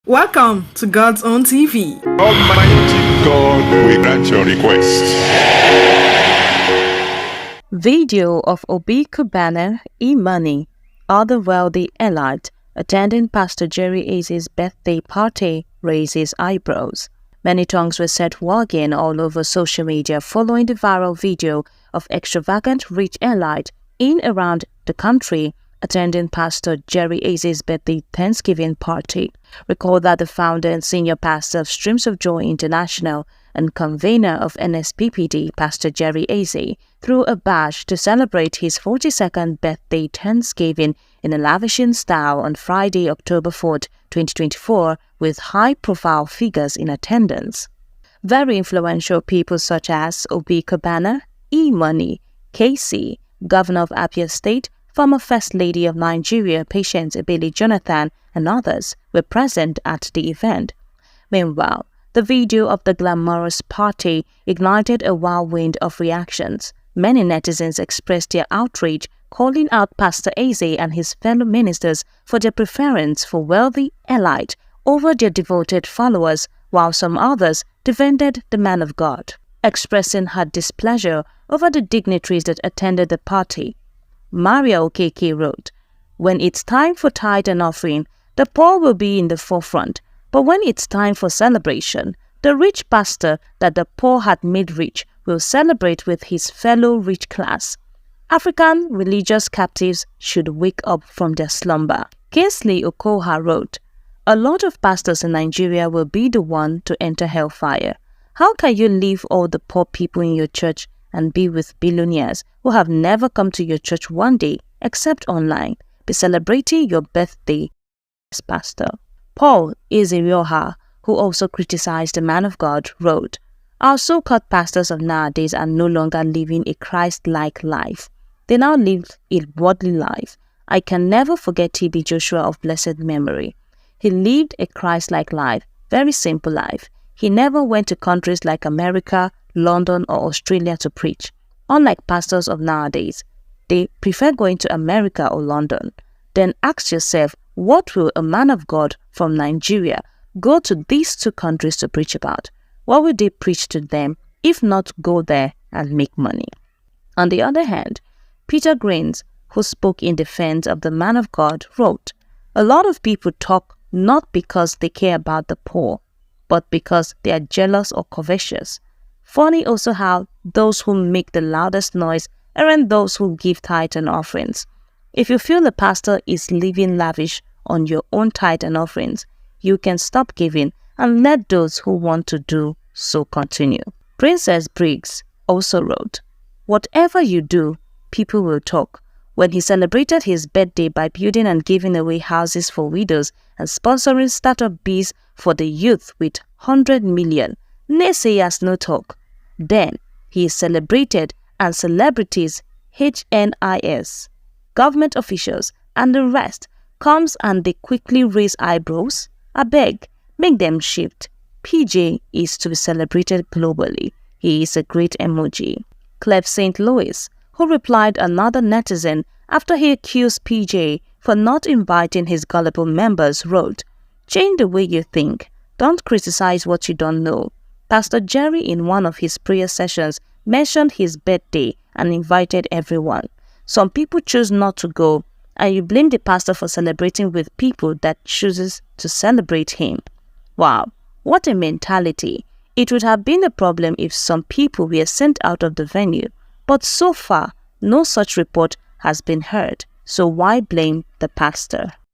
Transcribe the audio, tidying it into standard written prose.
Welcome to God's Own TV. Almighty God will grant your request. Video of Cubana, E-Money, other wealthy elite, attending Pastor Jerry Aze's birthday party raises eyebrows. Many tongues were set wagging all over social media following the viral video of extravagant rich elite in around the country attending Pastor Jerry Aze's birthday Thanksgiving party. Recall that the founder and senior pastor of Streams of Joy International and convener of NSPPD, Pastor Jerry Aze, threw a bash to celebrate his 42nd birthday Thanksgiving in a lavishing style on Friday, October 4, 2024, with high-profile figures in attendance. Very influential people such as Cubana, E-Money, KC, Governor of Abia State, former First Lady of Nigeria, Patience Ebele Jonathan, and others were present at the event. Meanwhile, the video of the glamorous party ignited a whirlwind of reactions. Many netizens expressed their outrage, calling out Pastor Aze and his fellow ministers for their preference for wealthy elite over their devoted followers, while some others defended the man of God, expressing her displeasure over the dignitaries that attended the party. Maria Okeke wrote, "When it's time for tithe and offering, the poor will be in the forefront. But when it's time for celebration, the rich pastor that the poor had made rich will celebrate with his fellow rich class. African religious captives should wake up from their slumber." Kingsley Okoha wrote, "A lot of pastors in Nigeria will be the one to enter hellfire. How can you leave all the poor people in your church and be with billionaires who have never come to your church one day except online, be celebrating your birthday as pastor?" Paul Ezerioha, who also criticized the man of God, wrote, "Our so-called pastors of nowadays are no longer living a Christ-like life. They now live a worldly life. I can never forget T.B. Joshua of blessed memory. He lived a Christ-like life, very simple life. He never went to countries like America, London, or Australia to preach. Unlike pastors of nowadays, they prefer going to America or London. Then ask yourself, what will a man of God from Nigeria go to these two countries to preach about? What will they preach to them, if not go there and make money?" On the other hand, Peter Grains, who spoke in defense of the man of God, wrote, "A lot of people talk not because they care about the poor, but because they are jealous or covetous. Funny also how those who make the loudest noise aren't those who give tithe and offerings. If you feel the pastor is living lavish on your own tithe and offerings, you can stop giving and let those who want to do so continue." Princess Briggs also wrote, "Whatever you do, people will talk." When he celebrated his birthday by building and giving away houses for widows and sponsoring startup bees for the youth with 100 million, naysayers no talk. Then he is celebrated and celebrities, HNIS, government officials and the rest comes and they quickly raise eyebrows. Abeg, make them shift. PJ is to be celebrated globally. He is a great emoji. Clef St. Louis, who replied another netizen after he accused PJ for not inviting his gullible members, wrote, "Change the way you think. Don't criticize what you don't know." Pastor Jerry, in one of his prayer sessions, mentioned his birthday and invited everyone. Some people choose not to go, and you blame the pastor for celebrating with people that chooses to celebrate him. Wow, what a mentality. It would have been a problem if some people were sent out of the venue, but so far, no such report has been heard. So why blame the pastor?